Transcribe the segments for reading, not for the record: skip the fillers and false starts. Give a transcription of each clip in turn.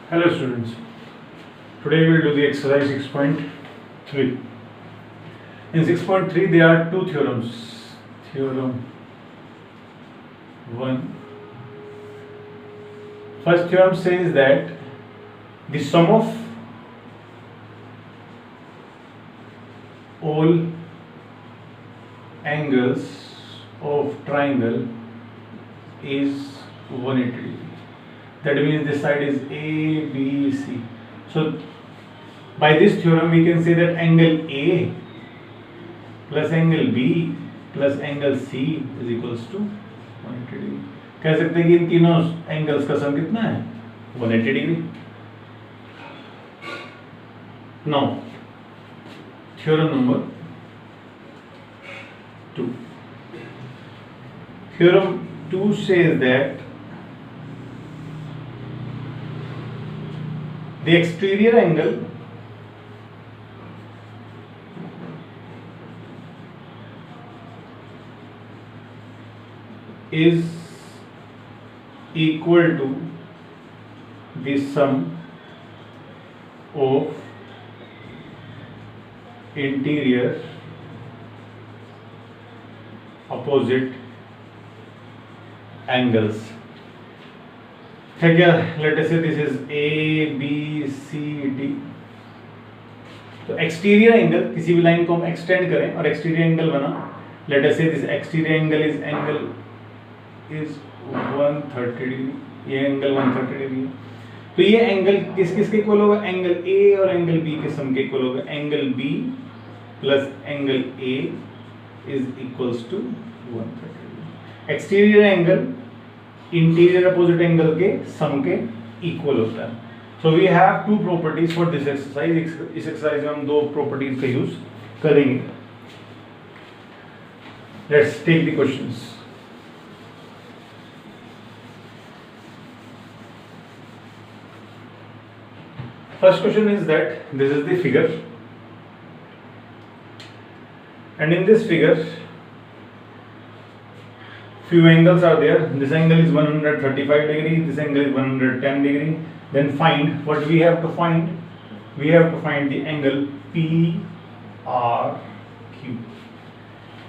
Hello students, today we will do the exercise 6.3. In 6.3 there are two theorems. Theorem 1. First theorem says that the sum of all angles of triangle is 180 degree. That means this side is A, B, C. So by this theorem we can say that angle A plus angle B plus angle C is equals to 180 degree. कह सकते हैं कि इन तीनों angles का सम कितना है 180 degree. Now theorem number 2. Theorem 2 says that the exterior angle is equal to the sum of interior opposite angles. ठीक है, let us say this is A B C D. तो एक्सटीरियर एंगल, किसी भी line को हम extend करें और exterior angle बना, let us say this exterior angle is 130 degree. ये एंगल 130 डिग्री है. तो ये एंगल किस किस के इक्वल होगा? एंगल ए और एंगल बी के सम के इक्वल होगा. Angle B plus angle A is equals to 130 degree. Exterior angle interior opposite angle के सम के इक्वल होता है. So we have two properties for this exercise. इस एक्सरसाइज में हम दो प्रॉपर्टीज का यूज करेंगे. Let's take the questions. First question is that this is the figure, and in this figure few angles are there. This angle is 135 degree, this angle is 110 degree. Then find what we have to find. We have to find the angle PRQ.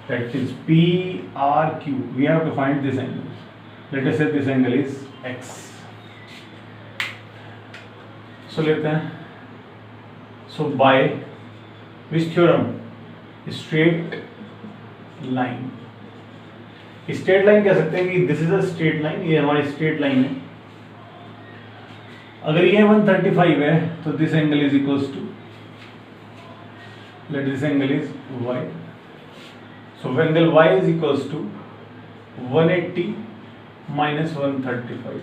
That is PRQ. We have to find this angle. Let us say this angle is X. So लेते हैं. So by which theorem? Straight line. Straight line कह सकते हैं कि this is a straight line. ये हमारी straight line है. अगर ये 135 है तो this angle is equals to, let this angle is y. So angle y is equals to 180 minus 135.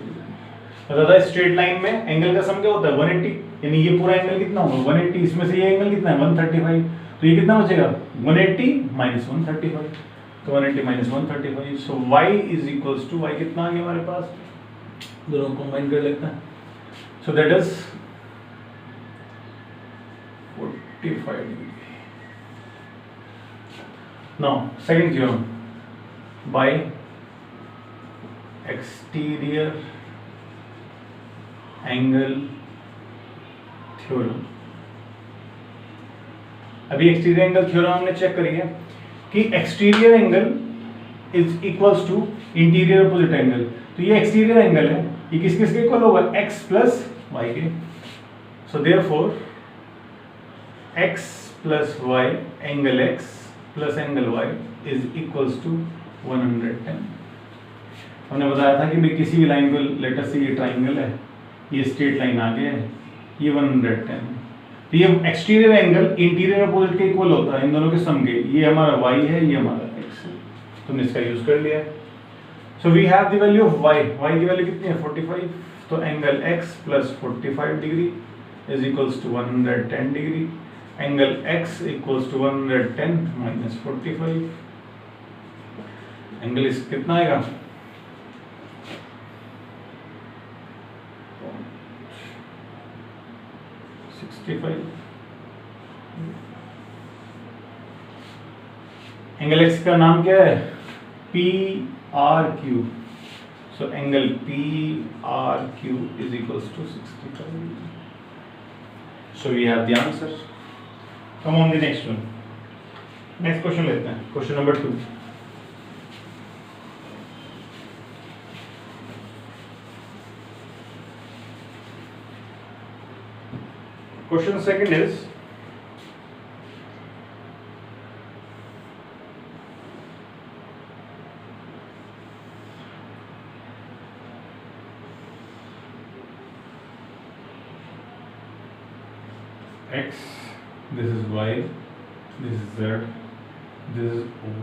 दादा स्ट्रेट लाइन में एंगल का सम क्या होता है 180. यानी ये पूरा एंगल कितना होगा 180. इसमें से ये एंगल कितना है 135. तो ये कितना बचेगा 180 माइनस 135. तो 180 minus 135. So y is equals to, y कितना आ गया हमारे पास, दोनों कंबाइन कर लेते हैं. So that is 45 degree. Now second theorem by exterior angle theorem. अभी एक्सटीरियर एंगल थ्योरम हमने चेक करी है कि exterior angle is equals to interior opposite angle. तो ये एक्सटीरियर एंगल है, ये किस किस के इक्वल होगा x प्लस y के. So therefore x plus y angle x plus angle y is equals to 110. हमने बताया था कि भाई किसी भी लाइन को, लेट अस से ये ट्राइंगल है, ये स्ट्रेट लाइन आ गया है, ये 110. तो ये एक्सटीरियर एंगल इंटीरियर अपोजिट के इक्वल होता है, इन दोनों के सम के. ये हमारा y है, ये हमारा x है. तो हमने इसका यूज कर लिया है. So we have the value of y. y की वैल्यू कितनी है 45. तो angle x plus 45 degree is equals to 110 degree. Angle x equals to 110 minus 45. Angle इस कितना आएगा 65. एंगल एक्स का नाम क्या है P R Q. So angle PRQ is equals to 65. So we have the answer. Come on the next one. Next question लेते हैं. Question number 2. Question second is X, this is Y, this is Z, this is O.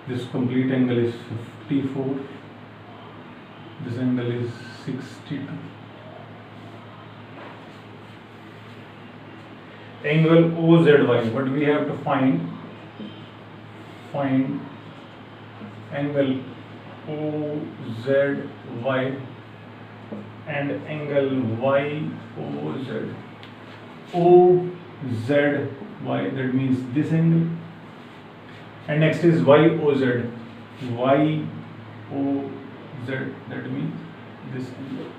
This complete angle is 54. This angle is 62. Angle OZY. What we have to find? Find angle OZY and angle YOZ. OZY, that means this angle, and next is YOZ. YOZ, that means this angle.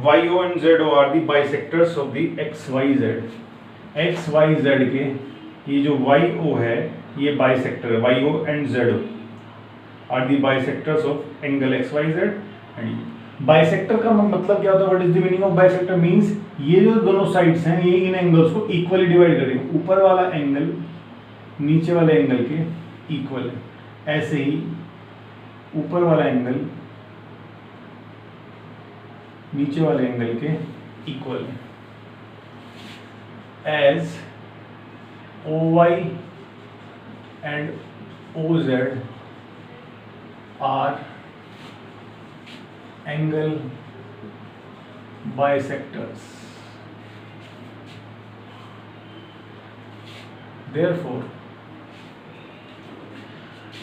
YO and ZO are the bisectors of the XYZ. XYZ के ये जो YO है ये bisector है. YO and ZO are the bisectors of angle XYZ. Bisector का मतलब क्या होता है? What is the meaning of bisector? Means ये जो दोनों साइड्स हैं ये इन एंगल्स को इक्वली डिवाइड करेंगे. ऊपर वाला एंगल नीचे वाले एंगल के इक्वल है. ऐसे ही ऊपर वाला एंगल नीचे वाले एंगल के इक्वल है. As OY and OZ are angle bisectors. Therefore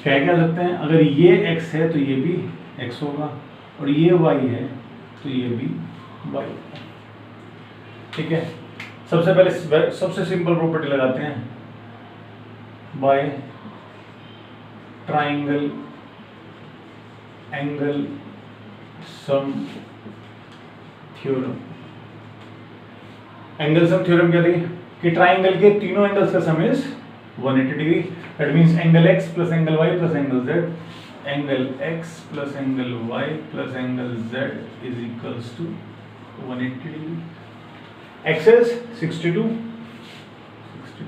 क्या सकते हैं? अगर ये x है तो ये भी x होगा और ये y है तो ये भी y होगा. ठीक है. सबसे पहले सबसे सिंपल प्रॉपर्टी लगाते हैं. By triangle angle sum theorem. Angle sum theorem क्या थी कि ट्राइंगल के तीनों एंगल्स का sum is 180 degree. That means angle x plus angle y plus angle z. Angle x plus angle y plus angle z is equals to 180 degree. x is 62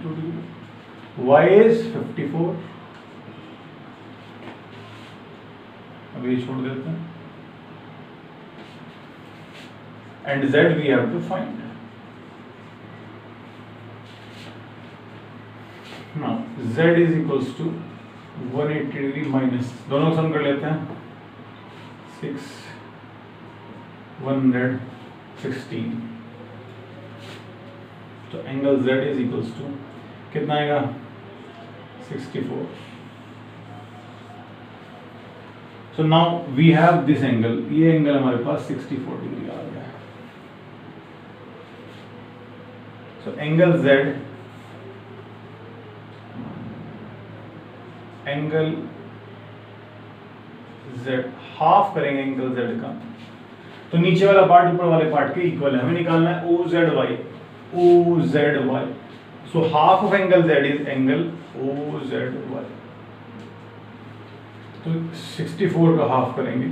degree, y is 54. अब ये छोड़ देते हैं. And z we have to find. Now z is equals to 180 degree minus, दोनों सम कर लेते हैं. 116. तो angle z is equals to कितना आएगा? 64. So now we have this angle. ये एंगल हमारे पास 64 डिग्री आ गया. So angle Z, angle Z half करेंगे एंगल Z का, तो नीचे वाला पार्ट ऊपर वाले पार्ट के इक्वल है. हमें निकालना है OZY. So half of angle Z is angle OZY. तो 64 का हाफ करेंगे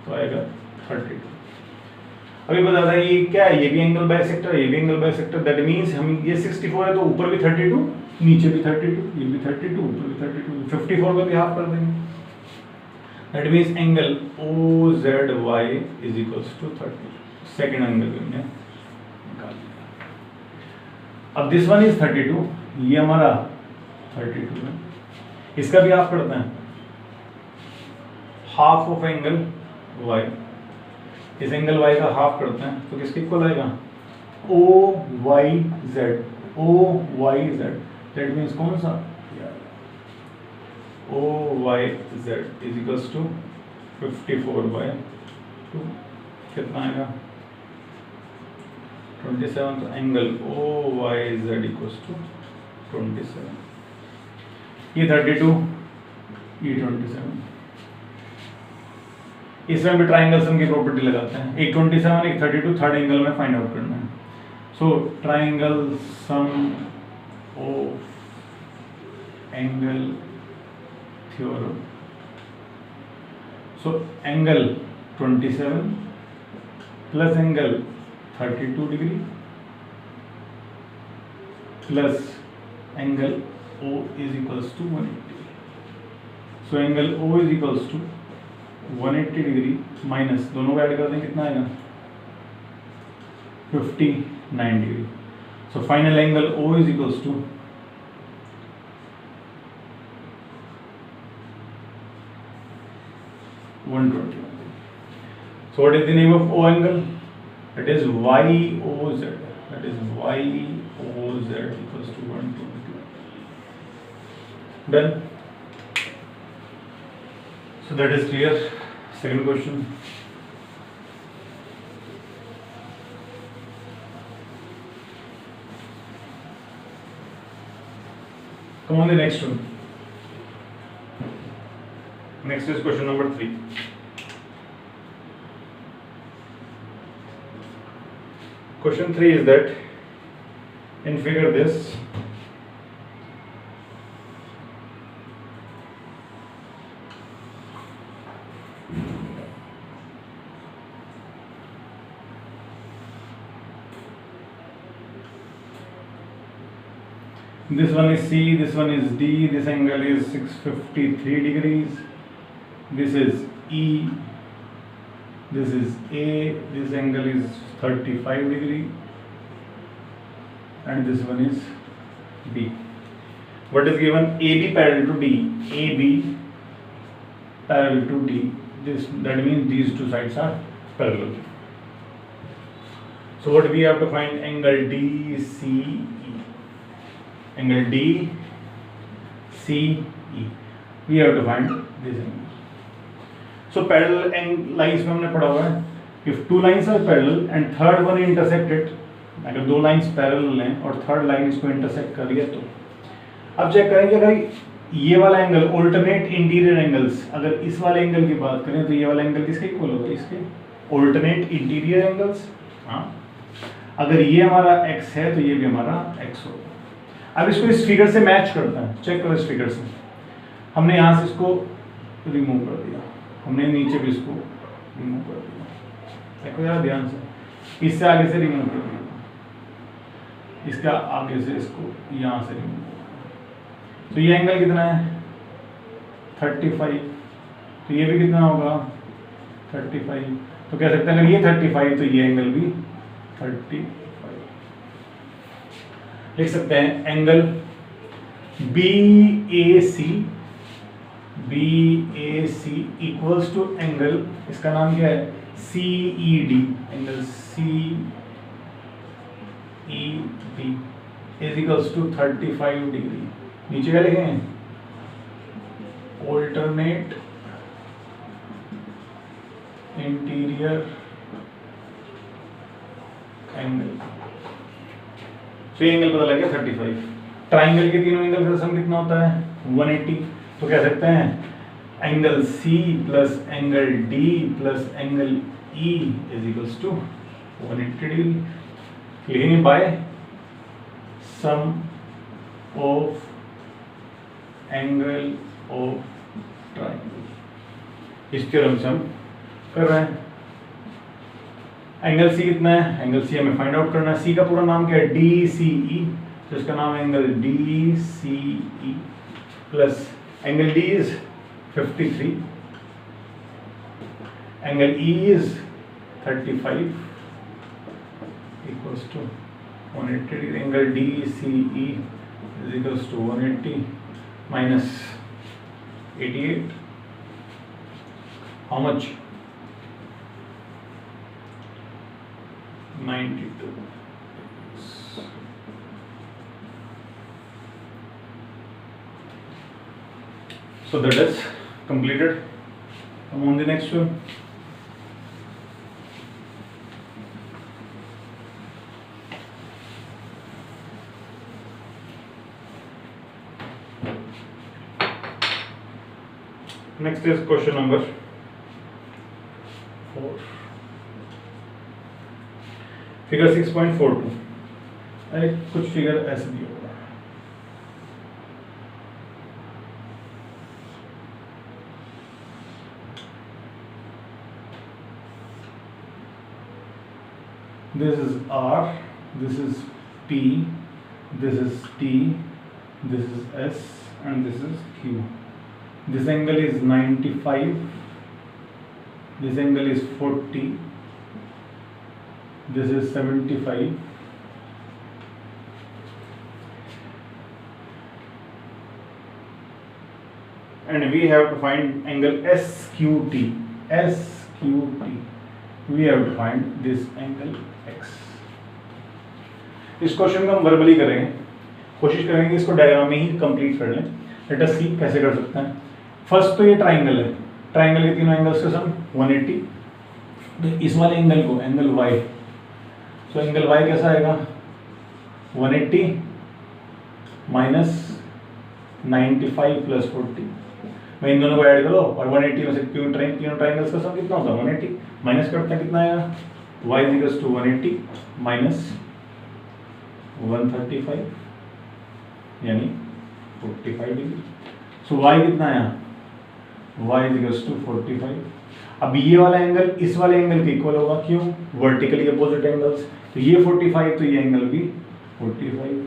तो आएगा 32. अभी बता रहा है ये क्या है? ये भी एंगल बाइसेक्टर, ये भी एंगल बाइसेक्टर. दैट मींस हम ये 64 है तो ऊपर भी 32, नीचे भी 32, ये भी 32, ऊपर भी 32, 54 का भी हाफ कर देंगे. That means angle OZY is equals to 30. Second angle हमने निकाल लिया. अब दिस वन इज 32, ये हमारा 32 है. इसका भी हाफ करते हैं. हाफ ऑफ एंगल y, इस एंगल y का हाफ करते हैं तो किसके इक्वल आएगा? OYZ. दैट मींस कौन सा? OYZ is equals to 54/2. कितना आएगा? 27. तो एंगल OYZ इक्वल्स टू 27, ये 32, ये 27। इसमें भी ट्राइंगल सम की प्रॉपर्टी लगाते हैं, एक 27 एक 32 थर्ड एंगल में फाइंड आउट करना है। So triangle sum of angle theorem. So angle 27 plus angle 32 degree plus angle O is equals to 180। So angle O is equals to 180 degree minus दोनों को ऐड कर दें कितना आएगा 59 degree. So final angle O is equals to 120। So what is the name of O angle? That is YOZ. That is YOZ equals to 120. Done. So that is clear. Second question. Come on, the next one. Next is question number 3. Question 3 is that in figure this, this one is C, this one is D, this angle is 653 degrees, this is E, this is A, this angle is 35 degree, and this one is B. What is given? AB parallel to D, AB parallel to D, this, that means these two sides are parallel. So what we have to find? Angle DCE. Angle DCE. We have to find this angle. So parallel lines में हमने पढ़ा हुआ है, if two lines are parallel and third one intersected, अगर दो lines parallel हैं और third line इसको intersect कर रही है तो अब चेक करेंगे अगर ये वाला एंगल alternate interior angles, अगर इस वाले एंगल की बात करें तो ये वाला एंगल किसके इक्वल होगा? इसके alternate interior angles। हाँ, अगर ये हमारा x है तो ये भी हमारा x होगा। अब इसको इस फिगर से मैच करता है, चेक करो इस फिगर से। हमने यहाँ से इसको रिमूव कर दिया, हमने नीचे भी इसको रिमूव कर दिया, देखो यार ध्यान से, इससे आगे से रिमूव कर दिया, इसका आगे से इसको यहाँ से रिमूव। तो ये एंगल कितना है? 35। तो ये भी कितना होगा? 35। तो कह सकते हैं अगर ये 35 तो ये एंगल भी 35। लिख सकते हैं angle BAC equals to angle, इसका नाम क्या है? CED। Angle CED is equals to 35 degree. नीचे क्या लिखें? Alternate interior angle. तो ये एंगल पता लग गया 35। ट्राइंगल के तीनों एंगल का सम कितना होता है? 180। तो कह सकते हैं angle C plus angle D plus angle E is equals to 180 degree. लिखेंगे by sum of angle of triangle. इस थ्योरम से हम कर रहे हैं। एंगल C कितना है? एंगल C हमें फाइंड आउट करना है। C का पूरा नाम क्या है? DCE। तो इसका नाम है angle DCE plus angle D is 53, angle E is 35 equals to 180 degree. Angle DCE is equals to 180 minus 88। How much? 92। So that is completed. Come on the next one. Next is question number 4, figure 6.42। अरे कुछ figure ऐसे दिया होगा। This is R, this is P, this is T, this is S, and this is Q. This angle is 95, this angle is 40, this is 75, and we have to find angle SQT. SQT. We have to find this angle X. इस question को हम verbally करेंगे, कोशिश करेंगे इसको diagram में ही complete कर लें। लेट अस सी कैसे कर सकते हैं। फर्स्ट तो ये ट्राइंगल है, ट्राइंगल के तीनों एंगल्स का सम 180। तो इस वाले एंगल को एंगल Y, तो एंगल Y कैसा आएगा 180 माइनस 95 प्लस 40। मैं इन दोनों को ऐड करो और 180 में से तीनों ट्राइंगल्स का सम कितना होता है 180, माइनस करते हैं कितना आएगा y इक्वल्स टू 180 माइनस 135 यानी 45 डिग्री। सो y कितना आया y इक्वल्स टू 45। अब ये वाला एंगल इस वाले एंगल के इक्वल होगा, क्यों वर्टिकली अपोजिट एंगल्स। तो ये 45 तो ये एंगल भी 45,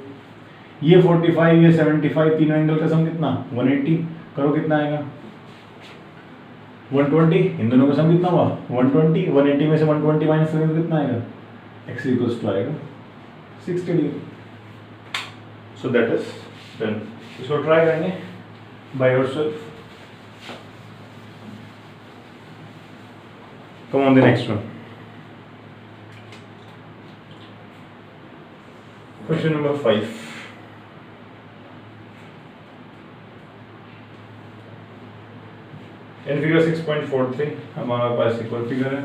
ये 45 ये 75, तीनों एंगल का सम कितना 180 करो कितना आएगा 120। इन दोनों का सम कितना हुआ 120, 180 में से 120 माइनस करेंगे तो कितना आएगा x इक्वल्स टू आएगा 60 degree. So that is done. इसको ट्राई करेंगे by yourself. Come on the next one. Question number 5। In figure 6.43 हमारे पास एक और फिगर है।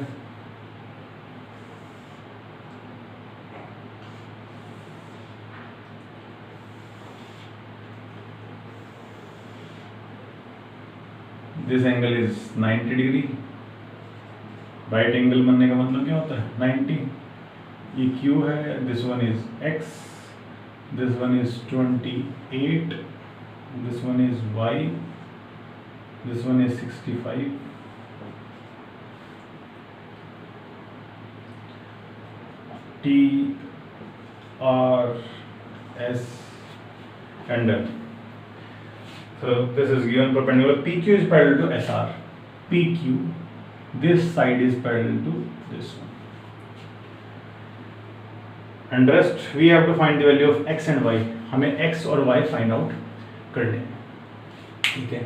This angle is 90 degree. Right angle बनने का मतलब क्या होता है 90। ये Q है, this one is X, this one is 28, this one is Y, this one is 65, T, R, S and N. So this is given perpendicular. PQ is parallel to SR. PQ, this side is parallel to this one. And rest we have to find the value of X and Y. हमें X और Y find out करने हैं, ठीक है।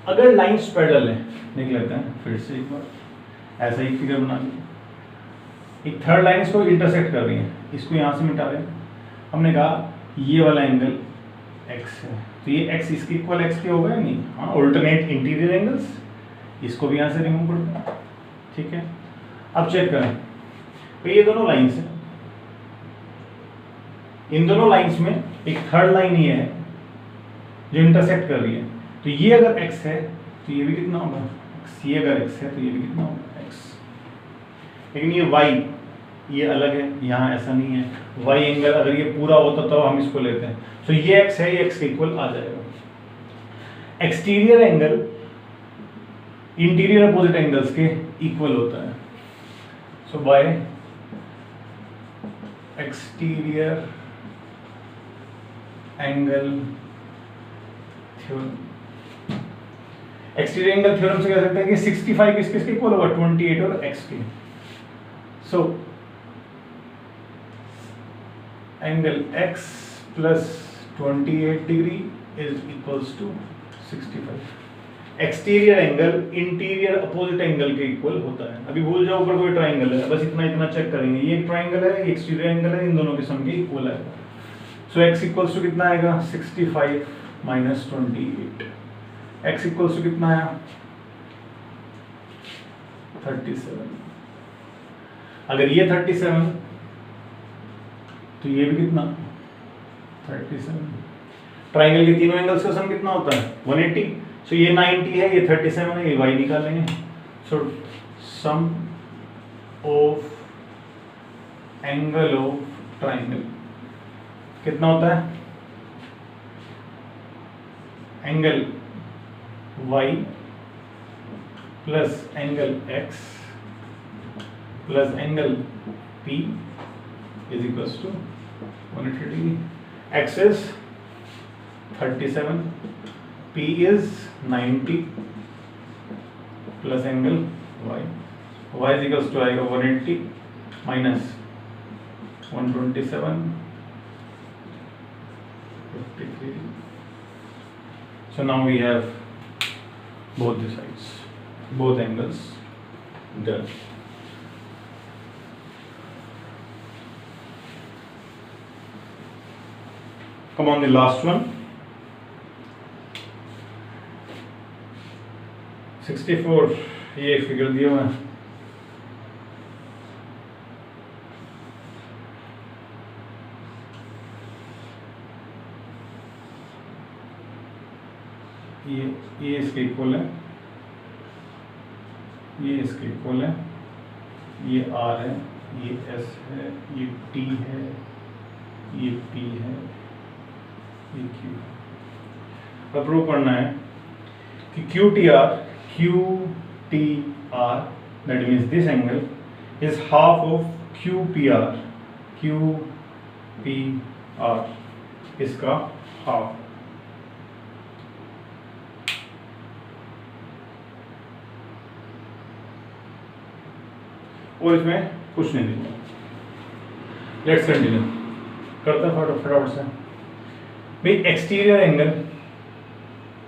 अगर lines parallel है, देख लेते हैं फिर से एक बार ऐसा ही फिगर बना लिया। एक थर्ड लाइन इसको इंटरसेक्ट कर रही है, इसको यहाँ से मिटा रहे हैं। हमने कहा ये वाला एंगल x है, तो ये x इसके इक्वल x के हो गया नहीं। हाँ, ऑल्टरनेट इंटीरियर एंगल्स, इसको भी यहाँ से रिमूव करते हैं, ठीक है। अब चेक करें, तो ये दोनों लाइंस हैं, इन दोनों लाइंस में एक थर्ड लाइन ये है जो इंटरसेक्ट कर रही है। तो ये अगर x है तो ये भी कितना होगा x, ये अगर x है तो ये भी कितना होगा x। लेकिन ये y ये अलग है, यहाँ ऐसा नहीं है। y एंगल अगर ये पूरा होता तो हम इसको लेते हैं, तो ये x है, ये x के इक्वल आ जाएगा। Exterior angle interior opposite angles के इक्वल होता है। So by exterior angle theorem, exterior angle theorem से कह सकते हैं कि 65 किसके इक्वल होगा 28 और x के। So angle x plus 28 degree is equals to 65। Exterior angle interior opposite angle के इक्वल होता है। अभी भूल जाओ ऊपर कोई ट्राइंगल है, बस इतना चेक करेंगे, ये एक ट्राइंगल है, ये एक्सटीरियर एंगल है, इन दोनों के सम के इक्वल है। सो x इक्वल्स टू कितना आएगा 65 माइनस 28, x इक्वल्स टू कितना आया 37। अगर ये 37 तो ये भी कितना 37। ट्राइंगल के तीनों एंगल्स का सम कितना होता है 180। सो ये 90 है, ये 37 है, ये y निकालेंगे। सो सम ऑफ एंगल ऑफ ट्राइंगल कितना होता है? Angle y plus angle x plus angle p is equals to 180 degree. X is 37, P is 90 plus angle Y. Y is equals to आएगा 180 minus 127, 53. So now we have both the sides, both angles done. Come on, the last one. 64, ये एक figure दिया हुआ है। ये इसके equal है, ये इसके इक्वल है, ये R है, ये S है, ये T है, ये P है, ये Q। अब प्रूव करना है कि QTR that means this angle is half of QPR इसका हाफ। और इसमें कुछ नहीं दिया। लेट्स कंटिन्यू, करते हैं फटाफट से। भाई एक्सटीरियर एंगल,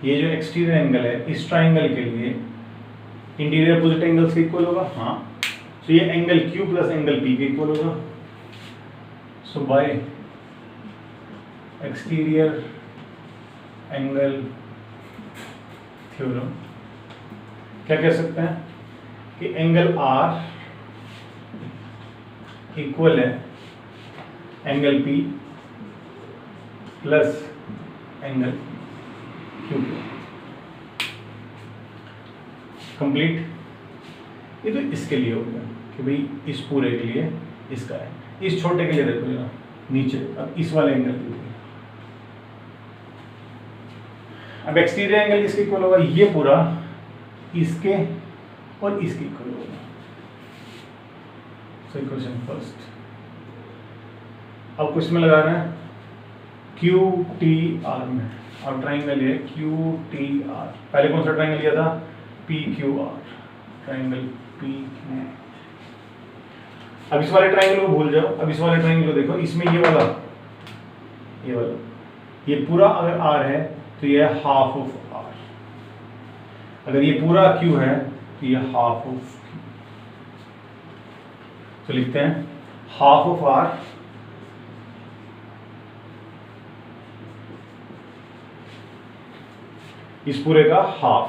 ये जो एक्सटीरियर एंगल है इस ट्राइंगल के लिए इंटीरियर अपोजिट एंगल्स के इक्वल होगा। हाँ, तो ये angle Q plus angle P के इक्वल होगा। सो बाय एक्सटीरियर एंगल थ्योरम क्या कह सकते हैं कि एंगल R इक्वल है angle P plus angle Q। Complete. ये तो इसके लिए हो गया कि भाई इस पूरे के लिए इसका है, इस छोटे के लिए देखो जरा नीचे, अब इस वाले एंगल के लिए। अब एक्सटीरियर एंगल किसके इक्वल होगा? ये पूरा इसके और इसके इक्वल होगा। So equation first. अब कुछ में लगाना है QTR में। अब ट्राइंगल है QTR। पहले कौन सा ट्राइंगल लिया था? PQR, triangle PQ। अब इस वाले ट्राइंगल को भूल जाओ, अब इस वाले ट्राइंगल को देखो, इसमें ये वाला ये पूरा अगर R है तो ये हाफ ऑफ R, अगर ये पूरा Q है तो ये हाफ ऑफ Q। तो लिखते हैं हाफ ऑफ R इस पूरे का हाफ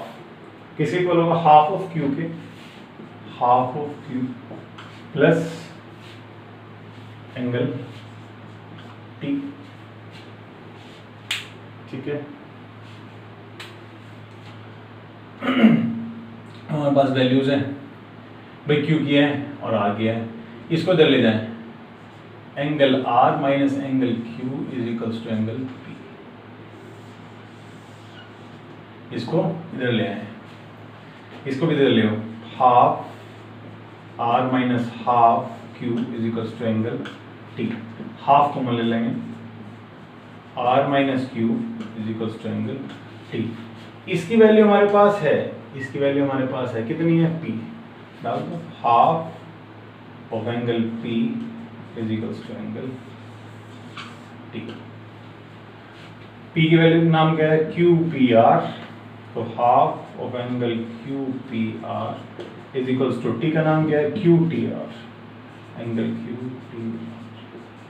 किसके इक्वल होगा? हाफ ऑफ Q के, half of Q plus angle T। ठीक है, हमारे पास वैल्यूज हैं भाई, Q किया है और R किया है। इसको इधर ले जाएं, angle R minus angle Q is equals to angle P। इसको इधर ले आए, इसको भी इधर ले आओ, half R minus half Q is equals to angle T। Half common ले लेंगे, R minus Q is equals to angle T। इसकी वैल्यू हमारे पास है, इसकी वैल्यू हमारे पास है, कितनी है? P। डाल दो, half of angle P is equals to angle T। P की वैल्यू नाम क्या है? QPR। तो half of angle QPR is equals to T का नाम क्या है? QTR, angle QTR।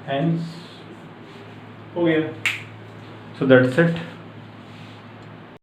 हेंस हो गया। So that's it.